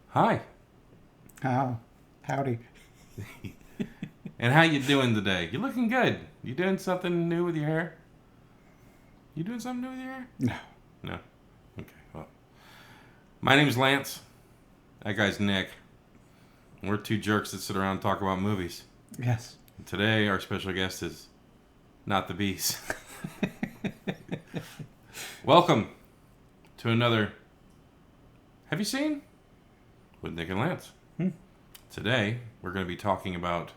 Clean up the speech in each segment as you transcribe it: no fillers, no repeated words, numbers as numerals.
Hi. Oh, howdy. And how you doing today? You looking good. You doing something new with your hair? You doing something new with your hair? No. No. Okay, well. My name's Lance. That guy's Nick. We're two jerks that sit around and talk about movies. Yes. And today, our special guest is not the Beast. Welcome to another Have You Seen? With Nick and Lance. Today, we're going to be talking about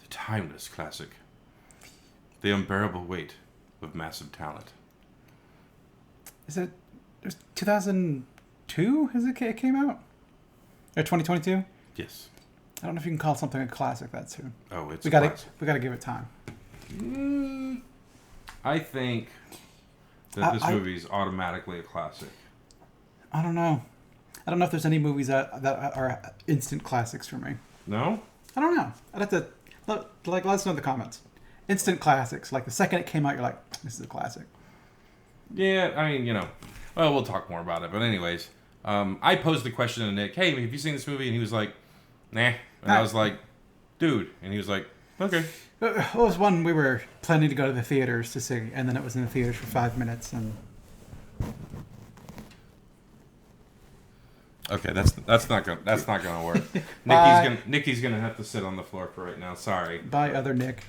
the timeless classic, The Unbearable Weight of Massive Talent. Is it 2002? It came out? Or 2022? Yes. I don't know if you can call something a classic that soon. Oh, it's we a gotta classic. we gotta give it time. I think that this movie is automatically a classic. I don't know. I don't know if there's any movies that are instant classics for me. No? I don't know. I'd have to let us know in the comments. Instant classics. Like the second it came out, you're like, this is a classic. Yeah, I mean, well, we'll talk more about it. But anyways, I posed the question to Nick, hey, have you seen this movie? And he was like, nah. And I was like, dude. And he was like, okay. It was one we were planning to go to the theaters to see, and then it was in the theaters for 5 minutes, and... Okay, that's not gonna work. Nikki's gonna have to sit on the floor for right now. Sorry. Bye, other Nick.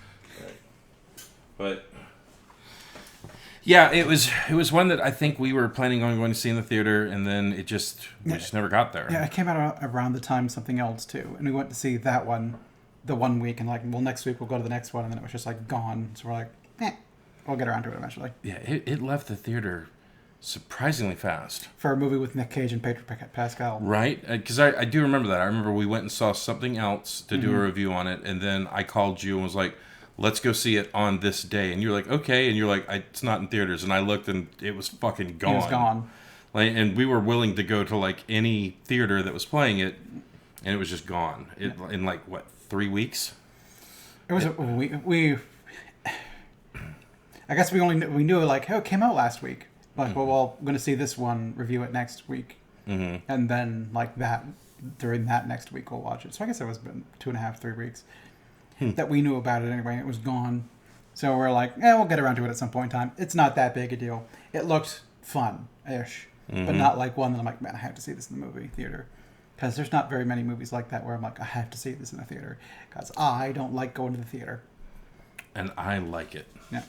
But yeah, it was one that I think we were planning on going to see in the theater, and then we just never got there. Yeah, it came out around the time something else too, and we went to see that one the one week, and next week we'll go to the next one, and then it was just gone. So we're like, we'll get around to it eventually. Yeah, it left the theater surprisingly fast for a movie with Nick Cage and Pedro Pascal. Right, because I do remember that. I remember we went and saw something else to do a review on it, and then I called you and was like, let's go see it on this day. And you're like, okay. And you're like, it's not in theaters. And I looked and it was fucking gone. It was gone. And we were willing to go to any theater that was playing it, and it was just gone. In 3 weeks? It was we I guess we knew it came out last week. Well, I'm going to see this one, review it next week. Mm-hmm. And then, during that next week, we'll watch it. So I guess it was been 2.5, 3 weeks that we knew about it anyway. It was gone. So we're like, we'll get around to it at some point in time. It's not that big a deal. It looked fun-ish, but not like one that I'm like, man, I have to see this in the movie theater. Because there's not very many movies like that where I'm like, I have to see this in the theater. Because I don't like going to the theater. And I like it. Yeah.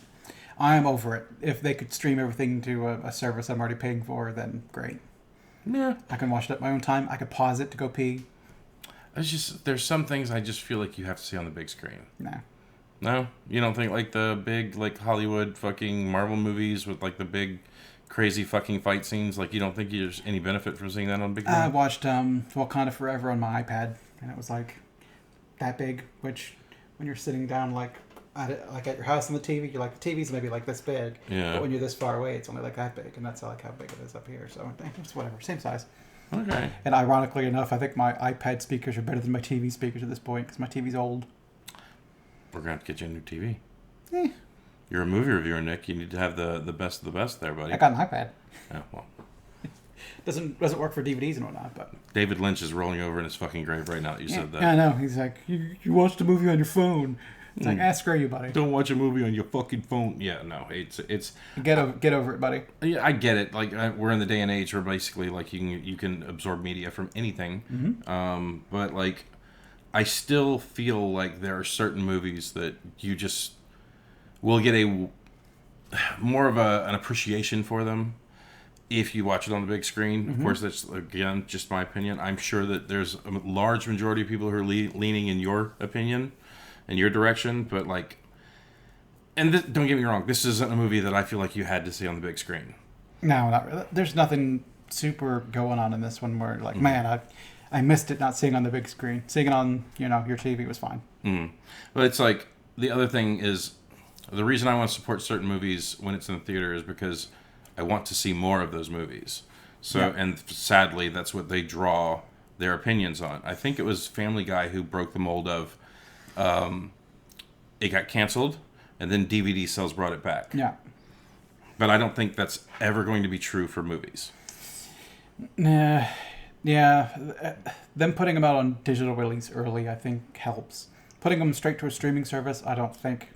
I'm over it. If they could stream everything to a service I'm already paying for, then great. Yeah. I can watch it at my own time. I could pause it to go pee. There's some things I just feel like you have to see on the big screen. Nah. No? You don't think the big Hollywood fucking Marvel movies with the big crazy fucking fight scenes, you don't think there's any benefit from seeing that on big screen? I watched Wakanda Forever on my iPad, and it was that big, which when you're sitting down at your house on the TV, you're the TV's maybe this big. Yeah. But when you're this far away, it's only that big, and that's how big it is up here. So it's whatever, same size. Okay. And ironically enough, I think my iPad speakers are better than my TV speakers at this point because my TV's old. We're gonna have to get you a new TV. Eh. You're a movie reviewer, Nick. You need to have the best of the best there, buddy. I got an iPad. Yeah, well. Doesn't work for DVDs and whatnot, but David Lynch is rolling over in his fucking grave right now that you said that. Yeah, I know. He's like, you watched a movie on your phone. It's screw you, buddy. Don't watch a movie on your fucking phone. Yeah, no, it's get over it, buddy. Yeah, I get it. We're in the day and age where basically you can absorb media from anything. Mm-hmm. But I still feel like there are certain movies that you just will get more of an appreciation for them if you watch it on the big screen. Mm-hmm. Of course, that's again just my opinion. I'm sure that there's a large majority of people who are leaning in your opinion. In your direction, but don't get me wrong, this isn't a movie that I feel like you had to see on the big screen. No, not really. There's nothing super going on in this one where man, I missed it not seeing on the big screen. Seeing it on your TV was fine. But it's the other thing is the reason I want to support certain movies when it's in the theater is because I want to see more of those movies. So and sadly, that's what they draw their opinions on. I think it was Family Guy who broke the mold of. It got canceled, and then DVD sales brought it back. Yeah. But I don't think that's ever going to be true for movies. Nah, yeah. Them putting them out on digital release early, I think, helps. Putting them straight to a streaming service, I don't think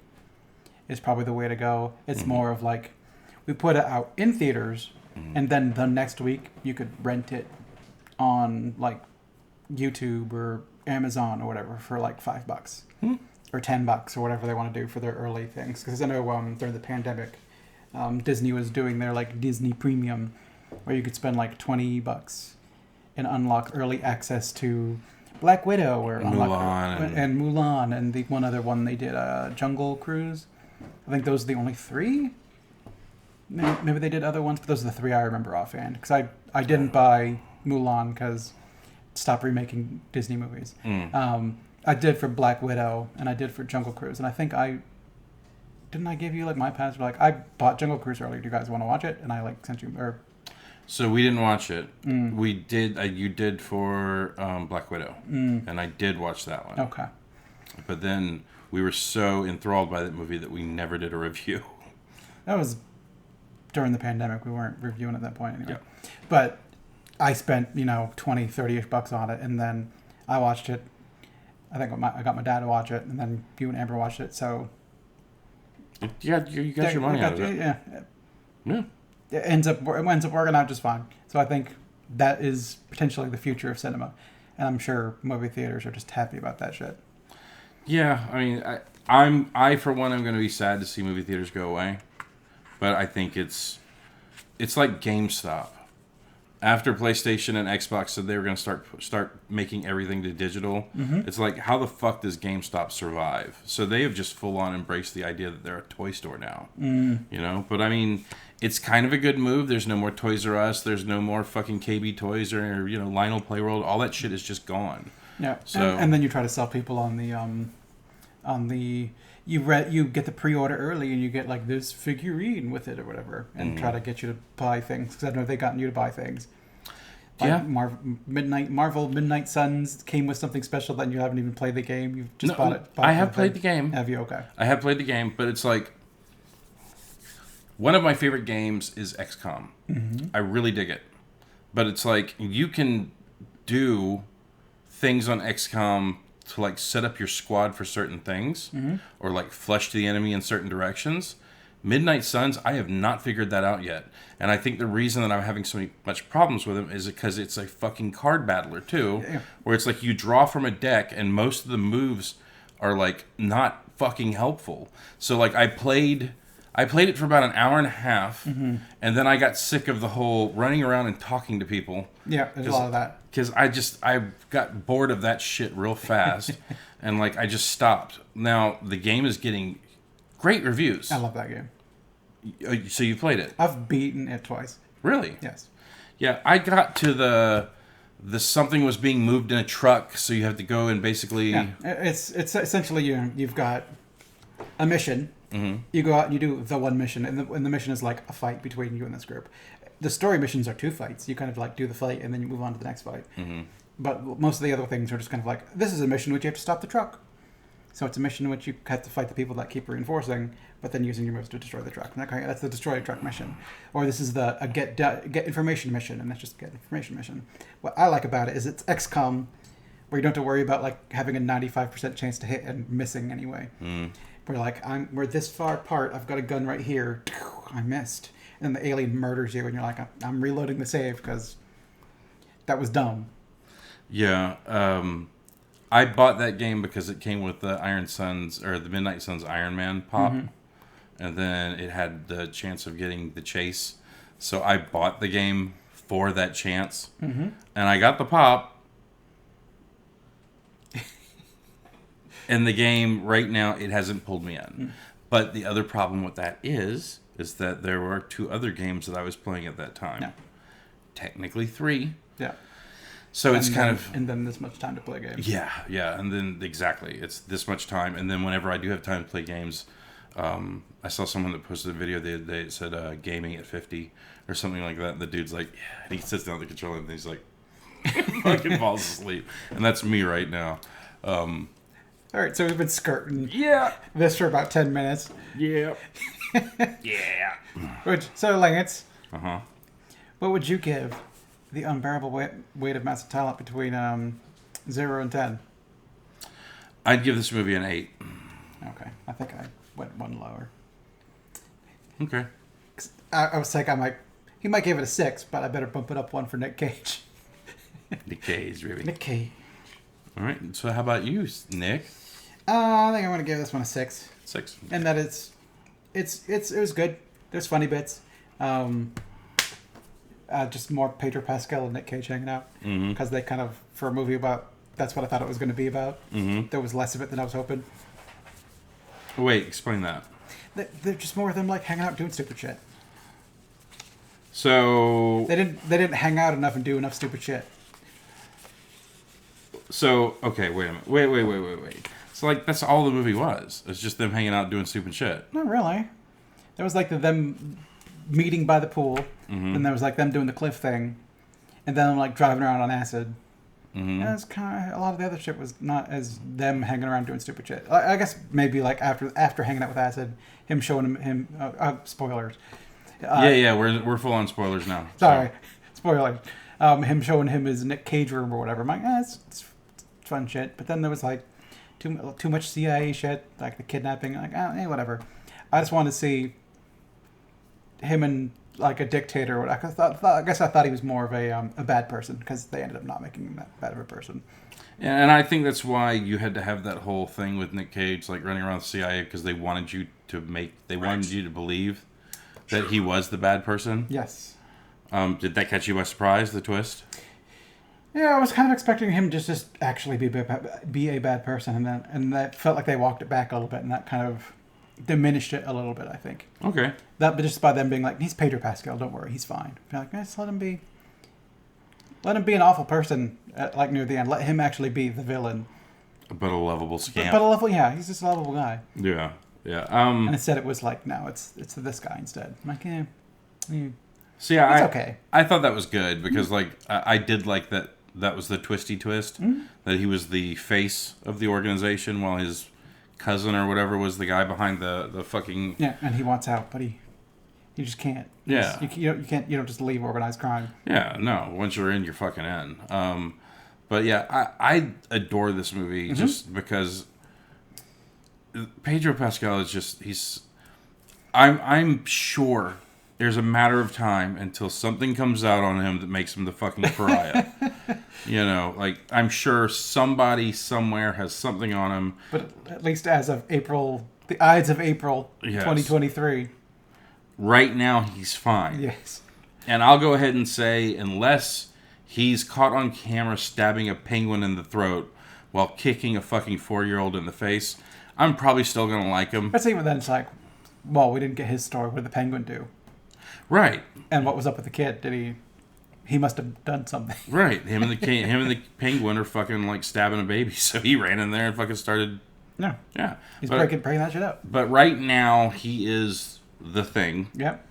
is probably the way to go. It's more of like, we put it out in theaters, and then the next week you could rent it on like YouTube or Amazon or whatever for like $5 or $10 or whatever they want to do for their early things. Because I know during the pandemic, Disney was doing their like Disney Premium, where you could spend like $20 and unlock early access to Black Widow or Mulan and the one other one they did, Jungle Cruise. I think those are the only three. Maybe they did other ones, but those are the three I remember offhand. Because I didn't buy Mulan because stopped remaking Disney movies. I did for Black Widow and I did for Jungle Cruise, and I think I give you like my pass? Like, I bought Jungle Cruise earlier. Do you guys want to watch it? And I like sent you or. So we didn't watch it. We did. You did for Black Widow, and I did watch that one. Okay. But then we were so enthralled by that movie that we never did a review. That was during the pandemic. We weren't reviewing at that point anyway. Yeah. But I spent, $20, $30-ish bucks on it, and then I watched it. I think I got my dad to watch it, and then you and Amber watched it. So yeah, you got your money out of it. Yeah. It ends up working out just fine. So I think that is potentially the future of cinema, and I'm sure movie theaters are just happy about that shit. Yeah, I mean, I for one, I'm going to be sad to see movie theaters go away, but I think it's like GameStop. After PlayStation and Xbox said they were going to start making everything to digital, it's like, how the fuck does GameStop survive? So they have just full on embraced the idea that they're a toy store now. But I mean, it's kind of a good move. There's no more Toys R Us. There's no more fucking KB Toys or Lionel Playworld. All that shit is just gone. Yeah. So and then you try to sell people on the you get the pre-order early and you get like this figurine with it or whatever, and try to get you to buy things, because I know they've gotten you to buy things. Like yeah. Marvel Midnight Suns came with something special that you haven't even played the game. You've just bought it. I have played the game. Have you? Okay. I have played the game, but it's like, one of my favorite games is XCOM. I really dig it. But it's like, you can do things on XCOM to like set up your squad for certain things, or like flush the enemy in certain directions. Midnight Suns, I have not figured that out yet. And I think the reason that I'm having so much problems with them is because it's a fucking card battler too, where it's like you draw from a deck and most of the moves are like not fucking helpful. So like I played it for about an hour and a half, and then I got sick of the whole running around and talking to people. Yeah, there's a lot of that. Because I got bored of that shit real fast, and like I just stopped. Now the game is getting great reviews. I love that game. So you played it? I've beaten it twice. Really? Yes. Yeah, I got to the something was being moved in a truck, so you have to go and basically. Yeah, it's essentially you've got a mission. You go out and you do the one mission, and the mission is like a fight between you and this group. The story missions are 2 fights. You kind of like do the fight and then you move on to the next fight. But most of the other things are just kind of like, this is a mission in which you have to stop the truck. So it's a mission in which you have to fight the people that keep reinforcing, but then using your moves to destroy the truck. And that's the destroy a truck mission. Or this is a get information mission, and that's just get information mission. What I like about it is it's XCOM, where you don't have to worry about like having a 95% chance to hit and missing anyway. We're like, we're this far apart. I've got a gun right here. I missed. And the alien murders you, and you're like, I'm reloading the save because that was dumb. Yeah. I bought that game because it came with the Iron Suns, or the Midnight Suns Iron Man pop. And then it had the chance of getting the chase. So I bought the game for that chance. And I got the pop. And the game, right now, it hasn't pulled me in. But the other problem with that is that there were 2 other games that I was playing at that time. Yeah. Technically 3. Yeah. So it's kind of... And then this much time to play games. Yeah. And then, exactly. It's this much time. And then whenever I do have time to play games, I saw someone that posted a video the other day that said gaming at 50 or something like that. And the dude's like, yeah. And he sits down at the controller and he's like, fucking falls asleep. And that's me right now. All right, so we've been skirting Yeah. this for about 10 minutes. Yeah. Yeah. So, Lance, Uh-huh. what would you give the unbearable weight of massive talent between 0 and 10? I'd give this movie an 8. Okay, I think I went one lower. Okay. I was like, he might give it a 6, but I better bump it up one for Nick Cage. Nick Cage, really. Nick Cage. All right. So how about you, Nick? I think I'm gonna give this one a 6. 6. And that it was good. There's funny bits. Just more Pedro Pascal and Nick Cage hanging out because they kind of, for a movie about, that's what I thought it was going to be about. There was less of it than I was hoping. Wait, explain that. They're just more of them like hanging out doing stupid shit. So They didn't hang out enough and do enough stupid shit. So okay, wait a minute. Wait. So like that's all the movie was. It's just them hanging out doing stupid shit. Not really. There was like them meeting by the pool, and there was like them doing the cliff thing, and then like driving around on acid. And it was kind of, a lot of the other shit was not as them hanging around doing stupid shit. I guess maybe like after hanging out with acid, him showing him spoilers. Yeah, we're full on spoilers now. Sorry, spoilers. Him showing him his Nick Cage room or whatever. I'm like, it's fun shit. But then there was like too much CIA shit, like the kidnapping. Like, whatever. I just wanted to see him and like a dictator. I guess I thought he was more of a bad person because they ended up not making him that bad of a person. Yeah, and I think that's why you had to have that whole thing with Nick Cage, like running around the CIA, because they wanted you to wanted you to believe that he was the bad person. Yes. Did that catch you by surprise? The twist? Yeah, I was kind of expecting him to just actually be a bad person, and that felt like they walked it back a little bit, and that kind of diminished it a little bit, I think. Okay. That, but just by them being like, he's Pedro Pascal, don't worry, he's fine. Be like, just let him be an awful person, like near the end. Let him actually be the villain. But a lovable scamp. But he's just a lovable guy. Yeah. And instead it was like, no, it's this guy instead. I'm like, See, it's okay. I thought that was good because like I did like that was the twisty twist, that he was the face of the organization while his cousin or whatever was the guy behind the fucking... Yeah, and he wants out, but he just can't. Yeah. You don't just leave organized crime. Yeah, no. Once you're in, you're fucking in. But yeah, I adore this movie just because Pedro Pascal is just, I'm sure there's a matter of time until something comes out on him that makes him the fucking pariah. You know, like, I'm sure somebody somewhere has something on him. But at least as of April, the Ides of April, yes. 2023. Right now, he's fine. Yes. And I'll go ahead and say, unless he's caught on camera stabbing a penguin in the throat while kicking a fucking 4-year-old in the face, I'm probably still going to like him. But even then, it's like, well, we didn't get his story. What did the penguin do? Right. And what was up with the kid? He must have done something. Right. Him and the penguin are fucking like stabbing a baby. So he ran in there and fucking started. No. Yeah. He's breaking that shit up. But right now he is the Thing. Yep.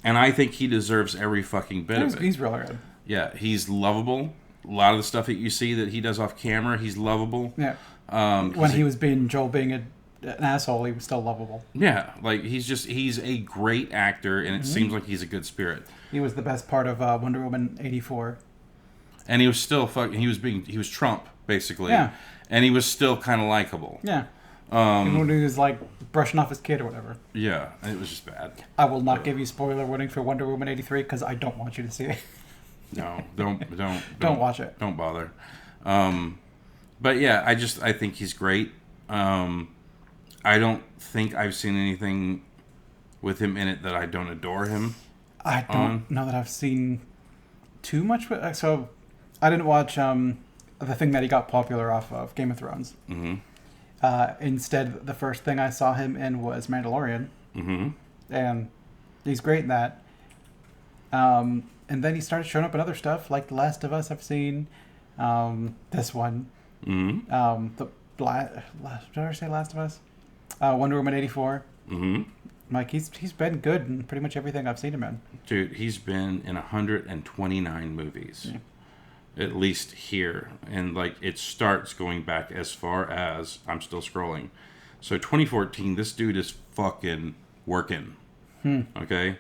And I think he deserves every fucking bit of it. He's really good. Yeah. He's lovable. A lot of the stuff that you see that he does off camera, he's lovable. Yeah. When he was being Joel being an asshole, he was still lovable. Yeah, like he's a great actor, and it seems like he's a good spirit. He was the best part of Wonder Woman 84. And he was still he was Trump, basically. Yeah. And he was still kind of likable. Yeah. Even when he was like brushing off his kid or whatever. Yeah, and it was just bad. I will not give you spoiler warning for Wonder Woman 83 because I don't want you to see it. No, don't don't watch it. Don't bother. But yeah, I think he's great. I don't think I've seen anything with him in it that I don't adore him. I don't know that I've seen too much. So I didn't watch the thing that he got popular off of, Game of Thrones. Mm-hmm. Instead, the first thing I saw him in was Mandalorian. Mm-hmm. And he's great in that. And then he started showing up in other stuff, like The Last of Us I've seen. This one. Mm-hmm. Did I say Last of Us? Wonder Woman 84. Mm-hmm. Like, he's been good in pretty much everything I've seen him in. Dude, he's been in 129 movies. Yeah. At least here. And, like, it starts going back as far as... I'm still scrolling. So, 2014, this dude is fucking working. Okay?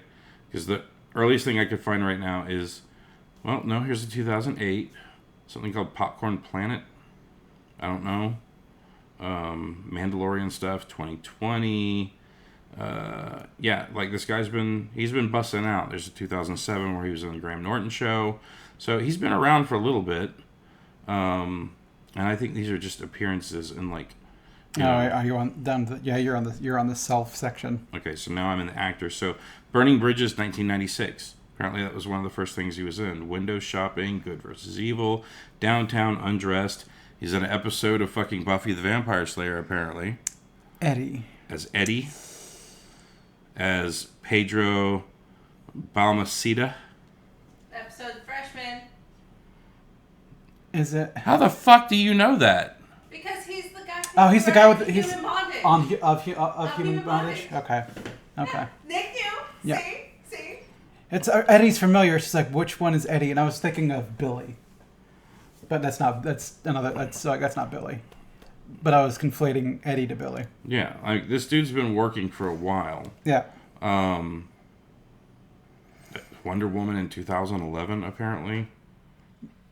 Because the earliest thing I could find right now is, well, no, here's the 2008. Something called Popcorn Planet. I don't know. Mandalorian stuff, 2020. Yeah, like this guy's he's been busting out. There's a 2007 where he was on the Graham Norton show. So he's been around for a little bit. And I think these are just appearances in like. Are you on down? You're on the self section. Okay, so now I'm in the actor. So Burning Bridges, 1996. Apparently that was one of the first things he was in. Window Shopping, Good versus Evil, Downtown, Undressed. He's in an episode of fucking Buffy the Vampire Slayer, apparently. Eddie. As Eddie. As Pedro Balmaceda. Episode Freshman. Is it? How the fuck do you know that? Because he's the guy. Oh, he's the guy with he's human bondage. of human bondage. Okay. Yeah, Nick knew. Yeah. See. It's Eddie's familiar. It's just like, which one is Eddie? And I was thinking of Billy, but that's not. That's not Billy. But I was conflating Eddie to Billy. Yeah, like this dude's been working for a while. Yeah. Wonder Woman in 2011, apparently.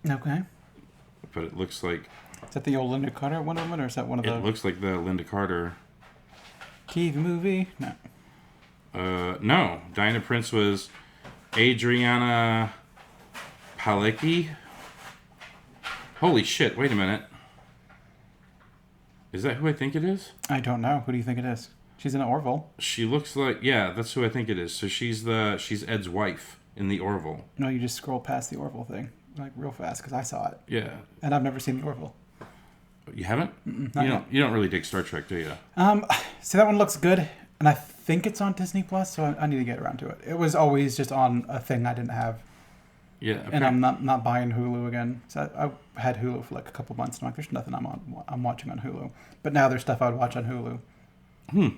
Okay. But it looks like. Is that the old Linda Carter Wonder Woman, or is that one of the? It looks like the Linda Carter. TV movie? No. No. Diana Prince was Adriana Palicki. Holy shit! Wait a minute. Is that who I think it is? I don't know. Who do you think it is? She's in Orville. She looks like that's who I think it is. So she's Ed's wife in the Orville. No, you just scroll past the Orville thing like real fast because I saw it. Yeah. And I've never seen the Orville. You haven't? Not You don't really dig Star Trek, do you? See, that one looks good, and I think it's on Disney Plus, so I need to get around to it. It was always just on a thing I didn't have. Yeah. Okay. And I'm not buying Hulu again. So I had Hulu for like a couple months, and I'm like, there's nothing I'm watching on Hulu. But now there's stuff I would watch on Hulu.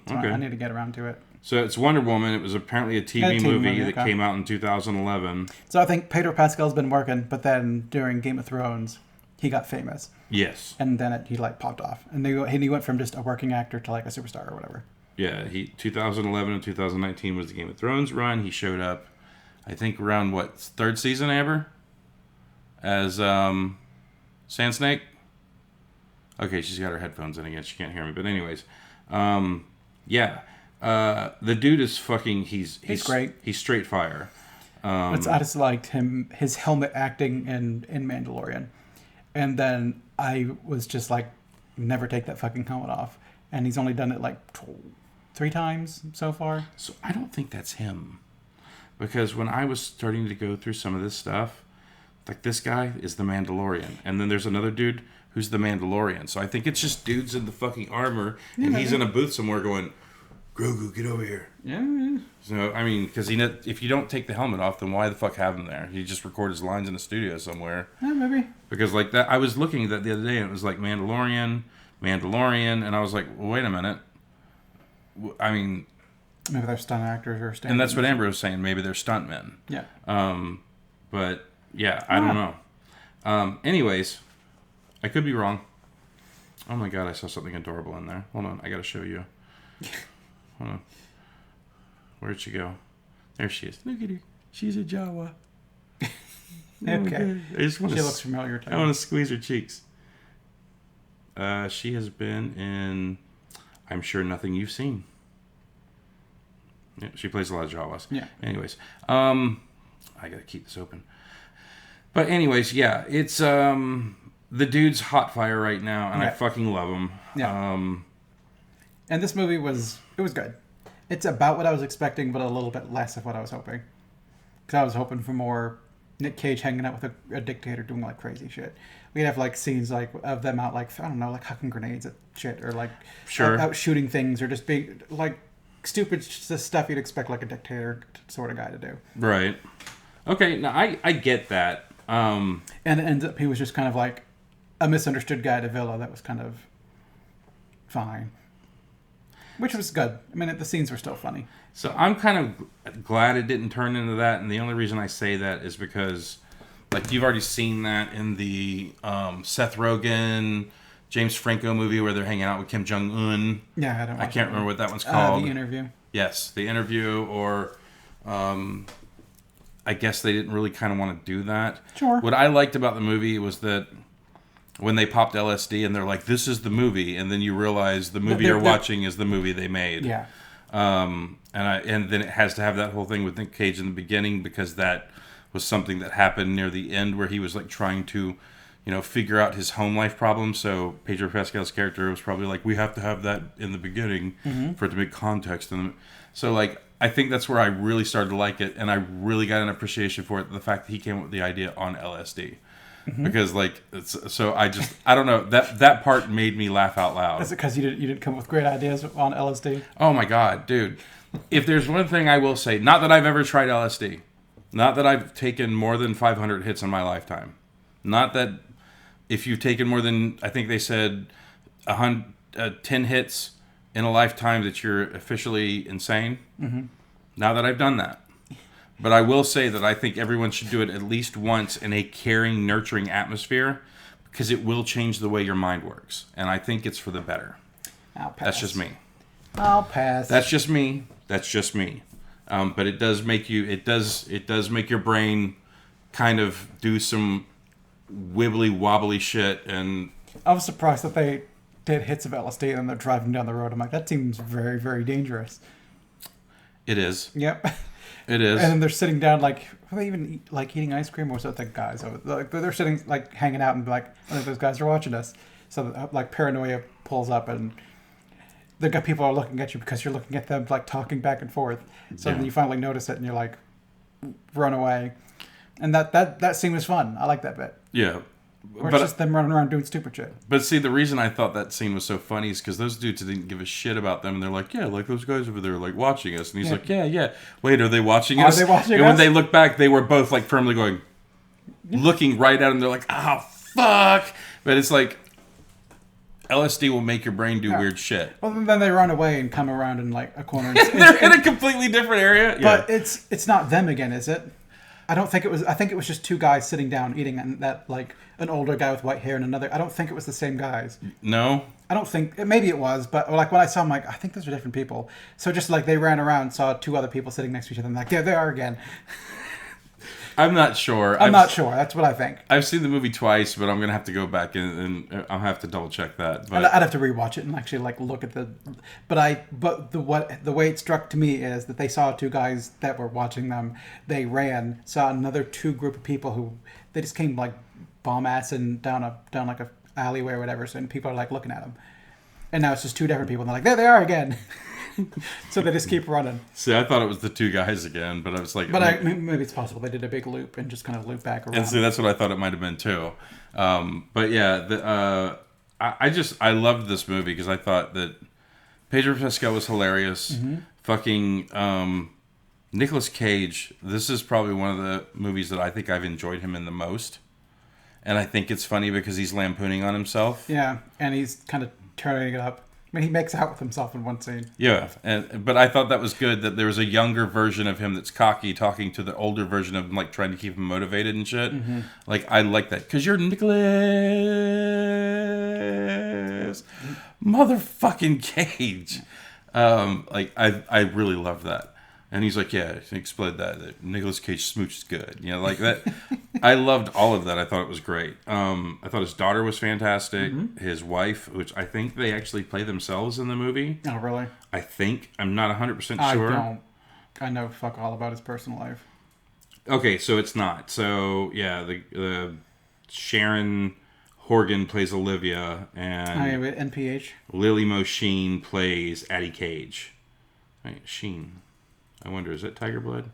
So okay. I need to get around to it. So it's Wonder Woman. It was apparently a TV movie that okay. came out in 2011. So I think Pedro Pascal's been working, but then during Game of Thrones, he got famous. Yes. And then he like popped off. And he went from just a working actor to like a superstar or whatever. Yeah, 2011 and 2019 was the Game of Thrones run. He showed up, I think, around third season, Amber? As Sand Snake? Okay, she's got her headphones in again. She can't hear me. But anyways, yeah. The dude is fucking, he's great. He's straight fire. I just liked his helmet acting in Mandalorian. And then I was just like, never take that fucking helmet off. And he's only done it like 3 times so far. So I don't think that's him. Because when I was starting to go through some of this stuff, like this guy is the Mandalorian. And then there's another dude who's the Mandalorian. So I think it's just dudes in the fucking armor. And he's in a booth somewhere going, Grogu, get over here. Yeah. So, I mean, because if you don't take the helmet off, then why the fuck have him there? He just record his lines in a studio somewhere. Yeah, maybe. Because, like, that, I was looking at that the other day, and it was like Mandalorian, and I was like, well, wait a minute. I mean... Maybe they're stunt actors or stand. And that's what Amber was saying. Maybe they're stuntmen. Yeah. But, yeah, I don't know. Anyways, I could be wrong. Oh, my God, I saw something adorable in there. Hold on, I got to show you. Hold on. Where'd she go? There she is. Look at her. She's a Jawa. Okay. I just want she looks familiar to me. I want to squeeze her cheeks. She has been in, I'm sure, Nothing You've Seen. Yeah, she plays a lot of Jawas. Yeah. Anyways, I gotta keep this open. But anyways, yeah, it's the dude's hot fire right now, and I fucking love him. Yeah. And this movie was good. It's about what I was expecting, but a little bit less of what I was hoping. Because I was hoping for more Nick Cage hanging out with a dictator doing like crazy shit. We'd have like scenes like of them out like, I don't know, like hucking grenades at shit or like out shooting things or just being like stupid stuff you'd expect like a dictator sort of guy to do. Right. Okay, now I get that. And it ends up he was just kind of like a misunderstood guy at a villa that was kind of fine. Which was good. I mean, the scenes were still funny. So I'm kind of glad it didn't turn into that, and the only reason I say that is because, like, you've already seen that in the Seth Rogen, James Franco movie where they're hanging out with Kim Jong-un. Yeah, I can't remember what that one's called. The Interview. Yes, the interview, or I guess they didn't really kind of want to do that. Sure. What I liked about the movie was that when they popped LSD and they're like, "This is the movie," and then you realize the movie you're watching is the movie they made. Yeah. And then it has to have that whole thing with Nick Cage in the beginning, because that was something that happened near the end where he was like trying to, figure out his home life problems. So Pedro Pascal's character was probably like, we have to have that in the beginning for it to make context. And so like, I think that's where I really started to like it, and I really got an appreciation for it. The fact that he came up with the idea on LSD. Because like, I don't know, that part made me laugh out loud. Is it because you didn't come up with great ideas on LSD? Oh my God, dude. If there's one thing I will say, not that I've ever tried LSD, not that I've taken more than 500 hits in my lifetime, not that if you've taken more than, I think they said 10 hits in a lifetime that you're officially insane. Now that I've done that. But I will say that I think everyone should do it at least once in a caring, nurturing atmosphere, because it will change the way your mind works. And I think it's for the better. I'll pass. That's just me. I'll pass. That's just me. But it does make you. It does make your brain kind of do some wibbly wobbly shit. And I was surprised that they did hits of LSD and then they're driving down the road. I'm like, that seems very, very dangerous. it is. Yep. It is. And then they're sitting down, like, are they even eating ice cream, or was it the guys? Like, they're sitting, like, hanging out and be like, I think those guys are watching us. So, like, paranoia pulls up, and the people are looking at you because you're looking at them, like, talking back and forth. So then you finally notice it, and you're like, run away. And that scene was fun. I like that bit. Yeah. Or it's just them running around doing stupid shit. But see, the reason I thought that scene was so funny is because those dudes didn't give a shit about them. And they're like, yeah, like those guys over there, like, watching us. And he's like, yeah. Wait, are they watching us? Are they watching us? And when they look back, they were both, like, firmly going, looking right at him. They're like, oh, fuck. But it's like, LSD will make your brain do weird shit. Well, then they run away and come around in, like, a corner. They're in a completely different area. But it's not them again, is it? I don't think it was. I think it was just two guys sitting down eating, and that, like, an older guy with white hair and another. I don't think it was the same guys. No? I don't think. Maybe it was, but, like, when I saw them, like, I think those are different people. So just, like, they ran around, saw two other people sitting next to each other, and like, there they are again. I'm not sure. I'm not sure. That's what I think. I've seen the movie twice, but I'm going to have to go back and I'll have to double check that. But I'd have to rewatch it and actually, like, look at the. But the way it struck to me is that they saw two guys that were watching them. They ran, saw another two group of people who they just came, like, bomb-assing down like a alleyway or whatever. So, and people are, like, looking at them, and now it's just two different people. And they're like, there they are again. So they just keep running. See, I thought it was the two guys again, but I was like... But maybe it's possible they did a big loop and just kind of loop back around. And see, that's what I thought it might have been too. But yeah, I loved this movie because I thought that Pedro Pascal was hilarious. Mm-hmm. Fucking Nicolas Cage, this is probably one of the movies that I think I've enjoyed him in the most. And I think it's funny because he's lampooning on himself. Yeah, and he's kind of turning it up. I mean, he makes out with himself in one scene. Yeah, but I thought that was good that there was a younger version of him that's cocky talking to the older version of him, like, trying to keep him motivated and shit. Mm-hmm. Like, I like that. Because you're Nicolas motherfucking Cage. Like, I really love that. And he's like, yeah, explain that Nicolas Cage smooch is good. You know, like that. I loved all of that. I thought it was great. I thought his daughter was fantastic. Mm-hmm. His wife, which I think they actually play themselves in the movie. Oh, really? I think. I'm not 100% sure. I don't. I know fuck all about his personal life. Okay, so it's not. So, yeah, the Sharon Horgan plays Olivia, and NPH. Lily Mosheen plays Addie Cage. Right, Sheen. I wonder, is it Tiger Blood?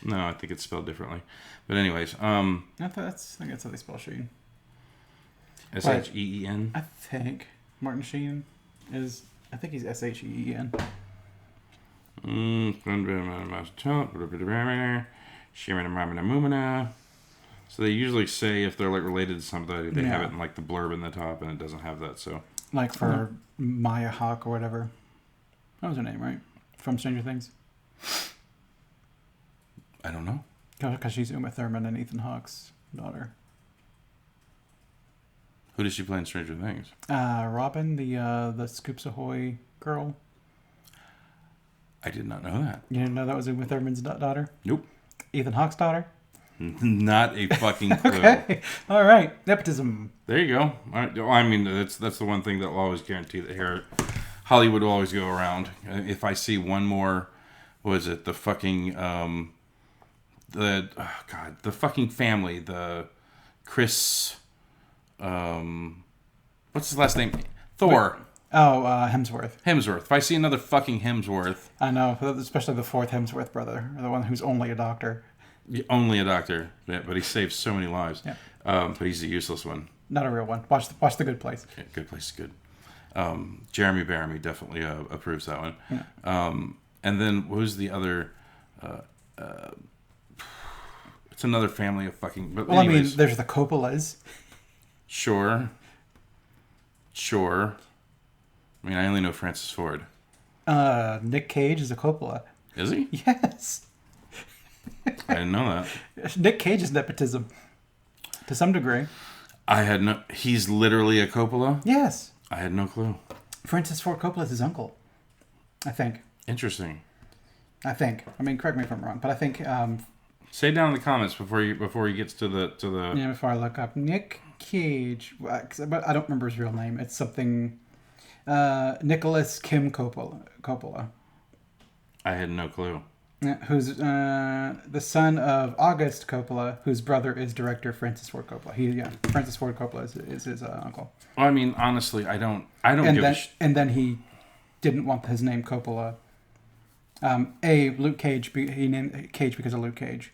No, I think it's spelled differently. But anyways, I think that's how they spell Sheen. Sheen? I think Martin Sheen is. I think he's Sheen. So they usually say if they're, like, related to somebody, they have it in, like, the blurb in the top, and it doesn't have that. So, like, for Maya Hawke or whatever. That was her name, right? From Stranger Things. I don't know. Because she's Uma Thurman and Ethan Hawke's daughter. Who does she play in Stranger Things? Robin, the Scoops Ahoy girl. I did not know that. You didn't know that was Uma Thurman's daughter? Nope. Ethan Hawke's daughter? Not a fucking clue. Okay. All right. Nepotism. There you go. All right. Well, I mean, that's the one thing that will always guarantee that here, Hollywood will always go around. If I see one more, what is it? The fucking the fucking family, the Chris, what's his last name? Thor. Oh, Hemsworth. Hemsworth. If I see another fucking Hemsworth, I know, especially the fourth Hemsworth brother, or the one who's only a doctor. only a doctor, yeah, but he saves so many lives. Yeah. But he's a useless one. Not a real one. Watch the Good Place. Yeah, Good Place is good. Jeremy Bearimy definitely approves that one. Yeah. And then what was the other? It's another family of fucking. But Well, anyways, I mean, there's the Coppolas. Sure. I mean, I only know Francis Ford. Nick Cage is a Coppola. Is he? Yes. I didn't know that. Nick Cage is nepotism. To some degree. I had no. He's literally a Coppola. Yes. I had no clue. Francis Ford Coppola is his uncle. I think. Interesting. I mean, correct me if I'm wrong, but I think. Say down in the comments before he gets to the. Yeah, before I look up Nick Cage, but I don't remember his real name. It's something. Nicolas Kim Coppola. I had no clue. Who's the son of August Coppola, whose brother is director Francis Ford Coppola. Francis Ford Coppola is his uncle. Well, I mean, honestly, I don't give a shit. And then he didn't want his name Coppola. Luke Cage. He named Cage because of Luke Cage.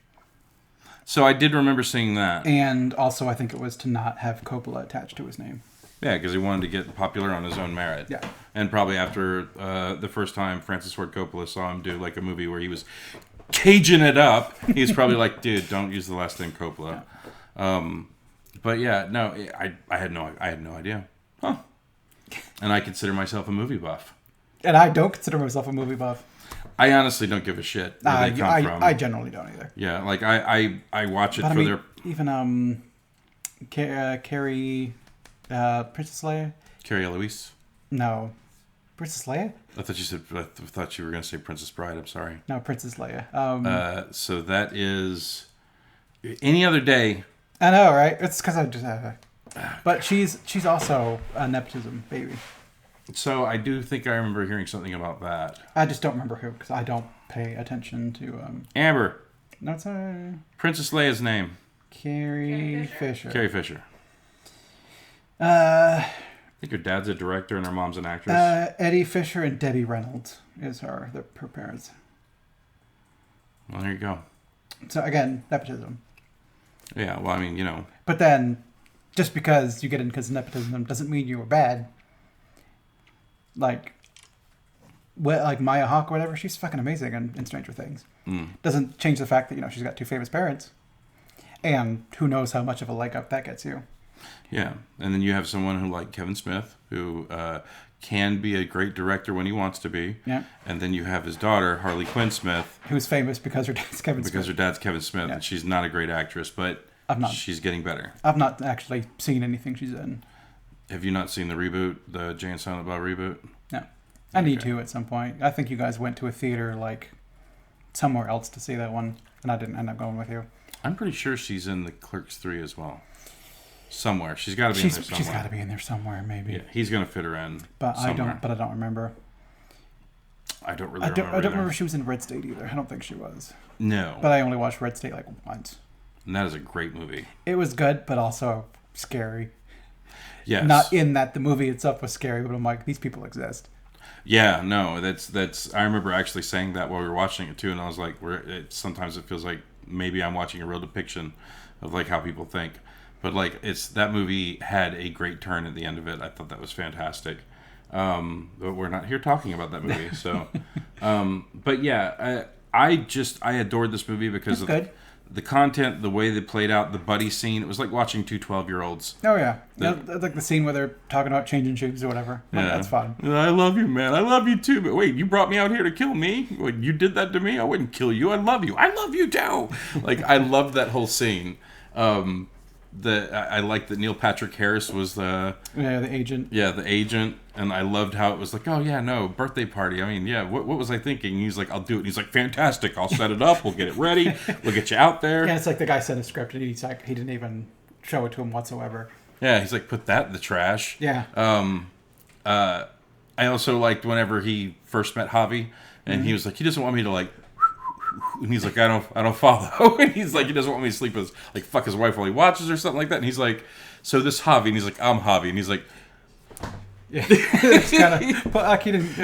So I did remember seeing that. And also, I think it was to not have Coppola attached to his name. Yeah, because he wanted to get popular on his own merit. Yeah. And probably after the first time Francis Ford Coppola saw him do like a movie where he was caging it up, he was probably like, dude, don't use the last name Coppola. Yeah. But yeah, no, I had no idea. Huh. And I consider myself a movie buff. And I don't consider myself a movie buff. I honestly don't give a shit where they come from. I generally don't either. Yeah, like I watch it for their... Even Carrie... Princess Leia? Carrie Eloise? No. Princess Leia? I thought you were going to say Princess Bride. I'm sorry. No, Princess Leia. So that is... Any other day... I know, right? It's because I just... but she's also a nepotism baby. So I do think I remember hearing something about that. I just don't remember who, because I don't pay attention to... Amber. No, it's Princess Leia's name. Carrie Fisher. Carrie Fisher. I think her dad's a director and her mom's an actress. Eddie Fisher and Debbie Reynolds is her parents. Well, there you go. So again, nepotism. Yeah, well, I mean, you know. But then, just because you get in because of nepotism doesn't mean you were bad. Like Maya Hawke or whatever, she's fucking amazing in Stranger Things. Doesn't change the fact that, she's got two famous parents. And who knows how much of a leg up that gets you. Yeah, and then you have someone who like Kevin Smith, who can be a great director when he wants to be. Yeah. And then you have his daughter, Harley Quinn Smith. Who's famous because her dad's Kevin Smith. Because her dad's Kevin Smith, Yeah. and she's not a great actress, but she's getting better. I've not actually seen anything she's in. Have you not seen the reboot, the Jay and Silent Bob reboot? No. I need to at some point. I think you guys went to a theater, somewhere else to see that one, and I didn't end up going with you. I'm pretty sure she's in the Clerks 3 as well. Somewhere. She's got to be in there somewhere. She's got to be in there somewhere, maybe. Yeah, he's going to fit her in But somewhere. I don't remember. I don't really remember. I don't remember if she was in Red State either. I don't think she was. No. But I only watched Red State once. And that is a great movie. It was good, but also scary. Yes. Not in that the movie itself was scary, but I'm like, these people exist. Yeah, no, that's. I remember actually saying that while we were watching it too, and I was like, sometimes it feels like maybe I'm watching a real depiction of how people think. But that movie had a great turn at the end of it. I thought that was fantastic. But we're not here talking about that movie. So, but yeah, I adored this movie because of the content, the way they played out, the buddy scene. It was like watching two 12-year-olds. Oh yeah, like the scene where they're talking about changing shoes or whatever. Yeah, that's fun. I love you, man. I love you too. But wait, you brought me out here to kill me? You did that to me? I wouldn't kill you. I love you. I love you too. I loved that whole scene. I like that Neil Patrick Harris was the agent. Yeah, the agent, and I loved how it was like, oh yeah, no birthday party. I mean, yeah, what was I thinking? He's like, I'll do it. And he's like, fantastic. I'll set it up. We'll get it ready. We'll get you out there. Yeah, it's like the guy sent a script and he's like, he didn't even show it to him whatsoever. Yeah, he's like, put that in the trash. Yeah. I also liked whenever he first met Javi, and he was like, he doesn't want me to like. And he's like, I don't follow. And he's like, he doesn't want me to sleep with, like, fuck his wife while he watches or something like that. And he's like, so this Javi, and he's like, I'm Javi, and he's like, yeah, it's kind of, but like he didn't,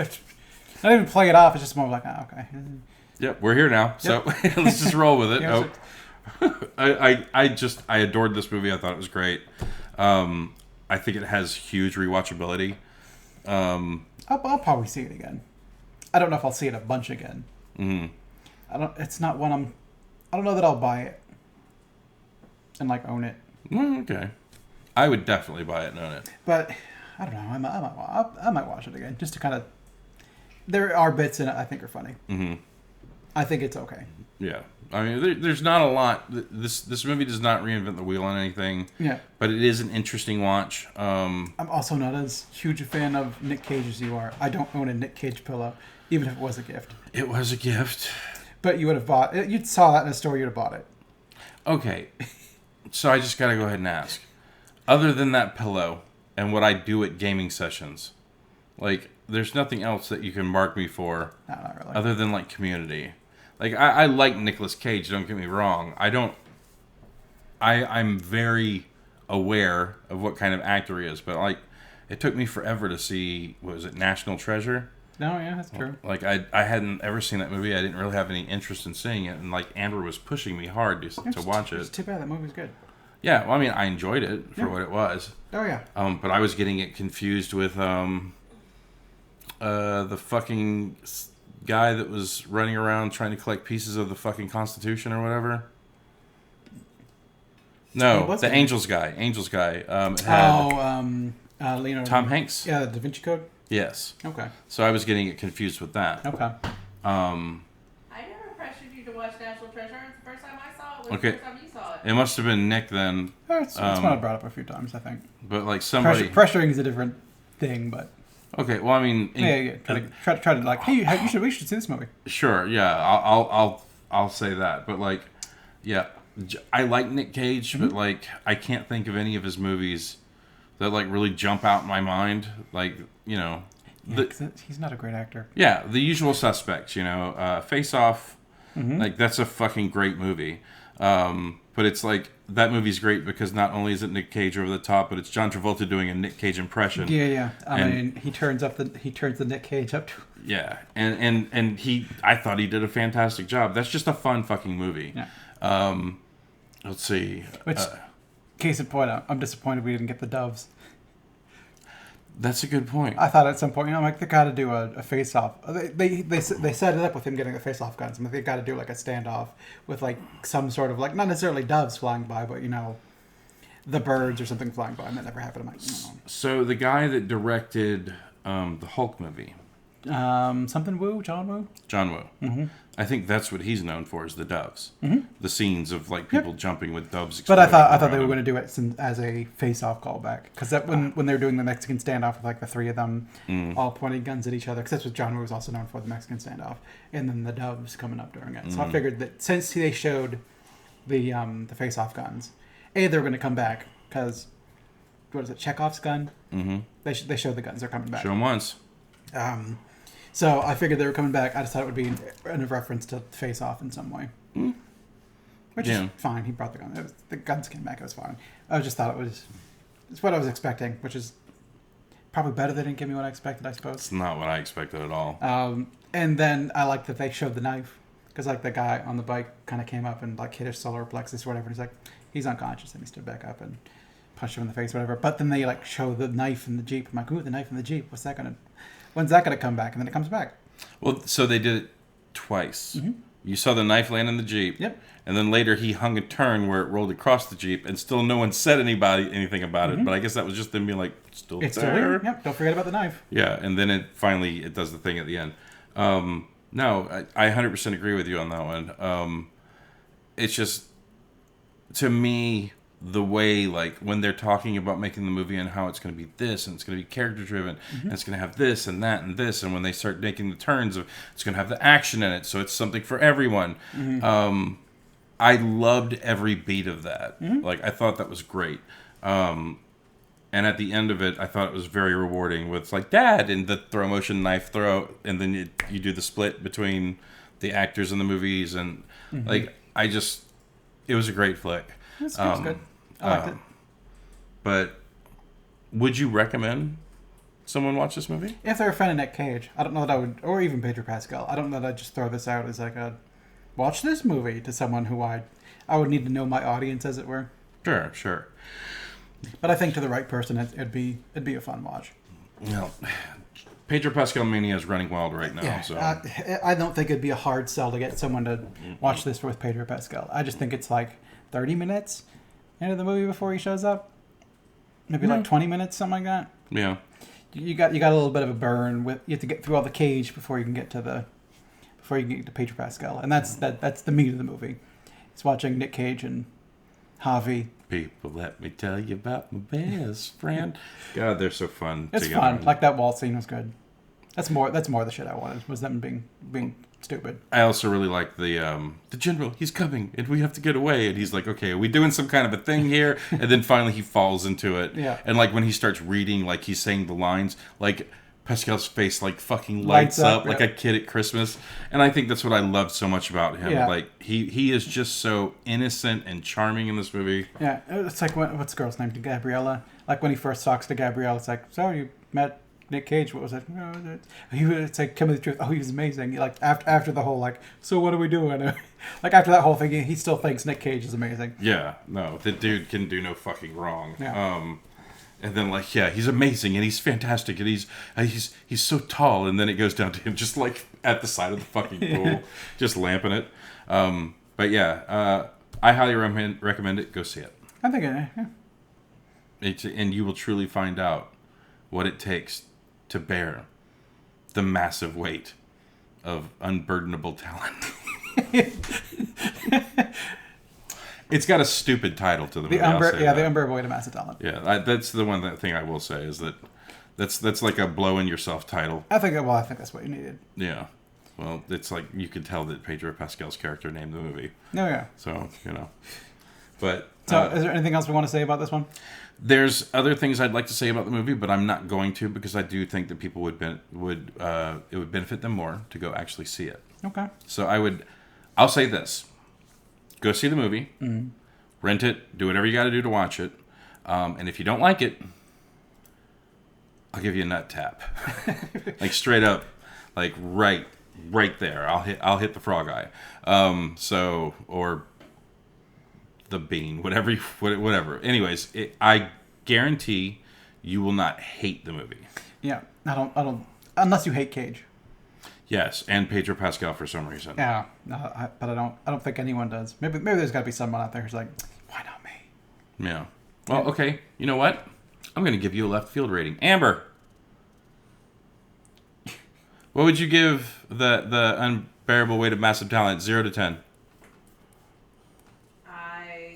not even play it off. It's just more like, oh, okay. Yep, we're here now, so let's just roll with it. Yeah, I adored this movie. I thought it was great. I think it has huge rewatchability. I'll probably see it again. I don't know if I'll see it a bunch again. Mm-hmm. It's not one I don't know that I'll buy it and like own it. Okay, I would definitely buy it and own it. But I don't know. I might watch it again just to kind of. There are bits in it I think are funny. Mm-hmm. I think it's okay. Yeah, I mean, there's not a lot. This movie does not reinvent the wheel on anything. Yeah, but it is an interesting watch. I'm also not as huge a fan of Nick Cage as you are. I don't own a Nick Cage pillow, even if it was a gift. It was a gift. But you would have bought it. You saw that in a store, you'd have bought it. Okay. So I just got to go ahead and ask. Other than that pillow and what I do at gaming sessions, like, there's nothing else that you can mark me for. No, not really. Other than, like, Community. Like, I like Nicolas Cage, don't get me wrong. I'm very aware of what kind of actor he is. But, like, it took me forever to see, what was it, National Treasure? No, yeah, that's true. Like, I hadn't ever seen that movie. I didn't really have any interest in seeing it. And, like, Amber was pushing me hard to watch it. It's too bad. That movie was good. Yeah, well, I mean, I enjoyed it for what it was. Oh, yeah. But I was getting it confused with the fucking guy that was running around trying to collect pieces of the fucking Constitution or whatever. No, the Angels guy. It had Leonardo. Tom Hanks. Yeah, the Da Vinci Code? Yes. Okay. So I was getting it confused with that. Okay. I never pressured you to watch National Treasure. It's the first time I saw it. Was the first time you saw it. It must have been Nick then. It's one I brought up a few times, I think. But like somebody pressuring is a different thing, but okay. Well, I mean, try to like, hey, we should see this movie. Sure, yeah, I'll say that, but like, yeah, I like Nick Cage, but like, I can't think of any of his movies that like really jump out in my mind. Like, you know, he's not a great actor. Yeah, The Usual Suspects. You know, Face Off. Mm-hmm. Like, that's a fucking great movie. But it's like, that movie's great because not only is it Nick Cage over the top, but it's John Travolta doing a Nick Cage impression. Yeah. I mean, he turns the Nick Cage up to. Yeah, and I thought he did a fantastic job. That's just a fun fucking movie. Yeah. Let's see. Which, case in point, I'm disappointed we didn't get the doves. That's a good point. I thought at some point, I'm like, they got to do a face-off. They set it up with him getting the face-off guns. I mean, they got to do like a standoff with like some sort of like, not necessarily doves flying by, but you know, the birds or something flying by, and that never happened. I'm like, no. So the guy that directed the Hulk movie, something Woo, John Woo. Mm-hmm. I think that's what he's known for, is the doves. Mm-hmm. The scenes of like people jumping with doves. But I thought they were going to do it as a face-off callback, because that when they were doing the Mexican standoff with like the three of them all pointing guns at each other, because that's what John Woo was also known for, the Mexican standoff, and then the doves coming up during it. So I figured that since they showed the face-off guns, they were going to come back, because what is it, Chekhov's gun? Mm-hmm. They showed the guns. They're coming back. Show them once. So I figured they were coming back. I just thought it would be in a reference to Face Off in some way. Mm. Which is fine. He brought the gun. The guns came back. It was fine. I just thought it's what I was expecting, which is probably better. They didn't give me what I expected, I suppose. It's not what I expected at all. And then I like that they showed the knife, because like the guy on the bike kind of came up and like hit his solar plexus or whatever. And he's like, he's unconscious, and he stood back up and punched him in the face, whatever. But then they like show the knife in the Jeep. I'm like, ooh, the knife in the Jeep. When's that going to come back? And then it comes back. Well, so they did it twice. Mm-hmm. You saw the knife land in the Jeep. Yep. And then later he hung a turn where it rolled across the Jeep, and still no one said anything about it. But I guess that was just them being like, it's still there. Yep. Don't forget about the knife. Yeah. And then it does the thing at the end. No, I 100% agree with you on that one. It's just, to me, the way, like, when they're talking about making the movie and how it's going to be this and it's going to be character driven and it's going to have this and that and this, and when they start making the turns of it's going to have the action in it, so it's something for everyone. I loved every beat of that. Like, I thought that was great. And at the end of it, I thought it was very rewarding with, like, Dad, and the throw motion knife throw, and then you do the split between the actors in the movies, and like, it was a great flick. It's good. I liked it. But would you recommend someone watch this movie? If they're a fan of Nick Cage, I don't know that I would, or even Pedro Pascal, I don't know that I'd just throw this out as like a watch this movie to someone who I would need to know my audience, as it were. Sure. But I think to the right person, it'd be a fun watch. You know, Pedro Pascal mania is running wild right now. Yeah, So I don't think it'd be a hard sell to get someone to watch this with Pedro Pascal. I just think it's like 30 minutes into the movie before he shows up. Maybe like 20 minutes, something like that. Yeah. You got a little bit of a burn with, you have to get through all the Cage before you can get to Pedro Pascal, and that's the meat of the movie. It's watching Nick Cage and Javi. People, let me tell you about my best friend. God, they're so fun. It's together. fun. Like that waltz scene was good. That's more the shit I wanted, was them being stupid. I also really like the general. He's coming, and we have to get away. And he's like, "Okay, are we doing some kind of a thing here?" And then finally he falls into it. Yeah. And like when he starts reading, like he's saying the lines, like Pascal's face like fucking lights up like a kid at Christmas. And I think that's what I loved so much about him. Yeah. Like he is just so innocent and charming in this movie. Yeah, it's like what's the girl's name? Gabriella. Like when he first talks to Gabrielle, it's like, so you met Nick Cage? What was it? It's like, tell me the truth. Oh, he was amazing. Like after the whole like, so what are we doing? Like after that whole thing, he still thinks Nick Cage is amazing. Yeah, no, the dude can do no fucking wrong. Yeah. And then like, yeah, he's amazing and he's fantastic and he's so tall, and then it goes down to him just like at the side of the fucking pool, just lamping it. But yeah, I highly recommend it. Go see it. I think And you will truly find out what it takes to bear the massive weight of unburdenable talent. It's got a stupid title to the movie. The Unbearable Weight of Massive Talent. Yeah, that's the thing I will say is that's like a blow in yourself title. I think that's what you needed. Yeah. Well, it's like you could tell that Pedro Pascal's character named the movie. Oh yeah. So, But so is there anything else we want to say about this one? There's other things I'd like to say about the movie, but I'm not going to, because I do think that people would benefit them more to go actually see it. Okay. So I'll say this: go see the movie, rent it, do whatever you got to do to watch it, and if you don't like it, I'll give you a nut tap, like straight up, like right there. I'll hit the frog eye, or the bean, whatever. Anyways, I guarantee you will not hate the movie. Yeah, I don't, unless you hate Cage. Yes, and Pedro Pascal for some reason. Yeah, but I don't think anyone does. Maybe there's got to be someone out there who's like, why not me? Yeah. Well, okay. You know what? I'm going to give you a left field rating. Amber, what would you give the Unbearable Weight of Massive Talent, 0 to 10? I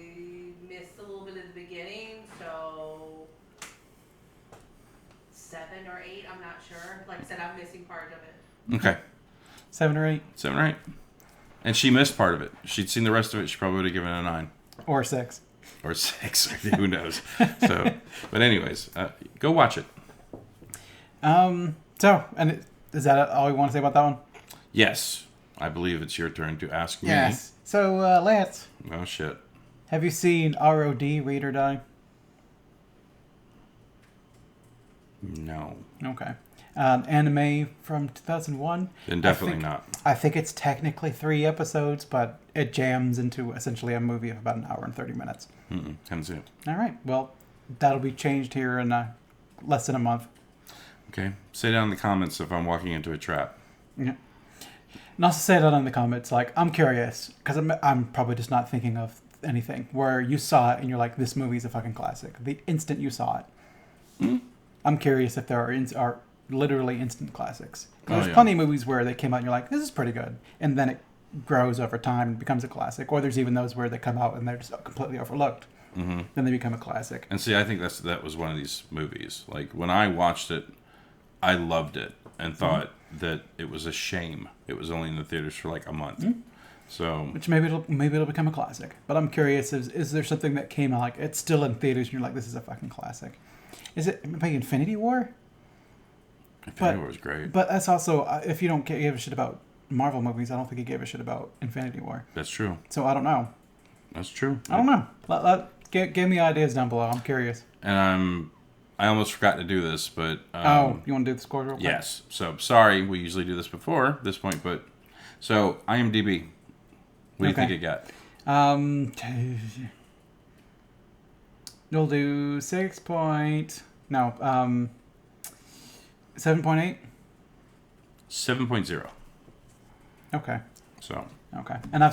missed a little bit at the beginning, so 7 or 8. I'm not sure. Like I said, I'm missing part of it. Okay. 7 or 8. 7 or 8. And she missed part of it. She'd seen the rest of it. She probably would have given it a 9. Or 6. Or 6. Who knows? So, but anyways, go watch it. Is that all we want to say about that one? Yes. I believe it's your turn to ask me. Yes. So, Lance. Oh, shit. Have you seen R.O.D. Read or Die? No. Okay. Anime from 2001. Then definitely not. I think it's technically 3 episodes, but it jams into essentially a movie of about an hour and 30 minutes. Haven't seen it. All right. Well, that'll be changed here in less than a month. Okay. Say down in the comments if I'm walking into a trap. Yeah. And also say that in the comments. Like, I'm curious, because I'm probably just not thinking of anything where you saw it and you're like, this movie's a fucking classic. The instant you saw it. I'm curious if there are literally instant classics. There's plenty of movies where they came out and you're like, this is pretty good. And then it grows over time and becomes a classic. Or there's even those where they come out and they're just completely overlooked. then they become a classic. And see, I think that was one of these movies. Like, when I watched it, I loved it and thought that it was a shame it was only in the theaters for like a month. So, which maybe it'll become a classic. But I'm curious: is there something that came out like it's still in theaters and you're like, this is a fucking classic? Is it maybe Infinity War? Infinity War was great. But that's also if you don't give a shit about Marvel movies, I don't think he gave a shit about Infinity War. That's true. So I don't know. That's true. I don't know. Give me ideas down below. I'm curious. And I almost forgot to do this, but you want to do the score real quick? Yes. So sorry, we usually do this before this point, but so IMDb. What do you think it got? We'll do 7.8. 7.0. Okay. So. Okay. And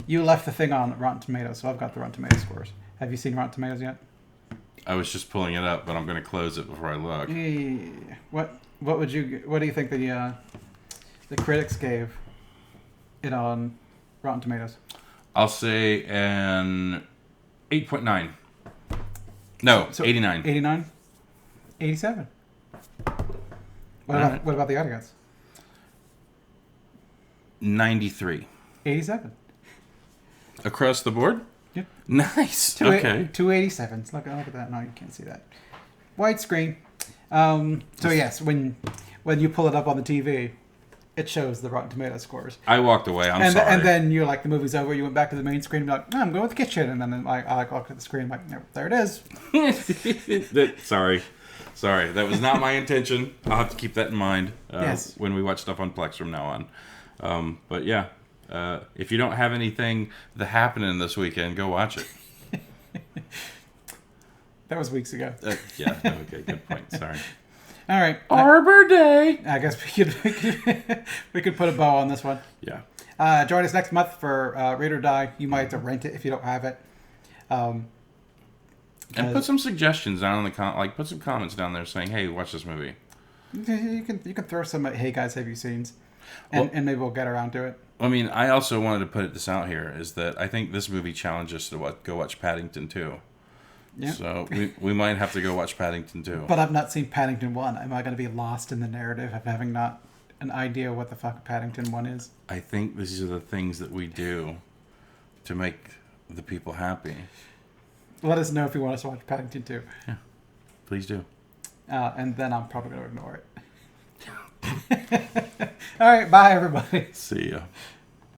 you left the thing on Rotten Tomatoes, so I've got the Rotten Tomatoes scores. Have you seen Rotten Tomatoes yet? I was just pulling it up, but I'm going to close it before I look. What do you think the critics gave it on Rotten Tomatoes? I'll say an 8.9. No, 89. 89? 87. What about the audience? 93. 87. Across the board? Yep. Nice. Okay. 287. Look at that. No, you can't see that. Widescreen. So yes, when you pull it up on the TV, it shows the Rotten Tomato scores. I walked away. I'm sorry. And then you're like, the movie's over. You went back to the main screen and be like, no, I'm going with the kitchen. And then I looked at the screen. I'm like, no, there it is. Sorry. That was not my intention. I'll have to keep that in mind when we watch stuff on Plex from now on. But yeah, if you don't have anything happening this weekend, go watch it. That was weeks ago. Yeah. Okay. Good point. Sorry. All right. Arbor Day. I guess we could put a bow on this one. Yeah. Join us next month for Read or Die. You might have to rent it if you don't have it. And put some suggestions down in the put some comments down there saying, "Hey, watch this movie." You can throw some "Hey guys, have you seen?" And maybe we'll get around to it. I mean, I also wanted to put this out here is that I think this movie challenged us to go watch Paddington 2. Yeah. So we might have to go watch Paddington 2. But I've not seen Paddington 1. Am I going to be lost in the narrative of having not an idea what the fuck Paddington 1 is? I think these are the things that we do to make the people happy. Let us know if you want us to watch Paddington 2. Yeah, please do. And then I'm probably going to ignore it. All right, bye everybody. See ya.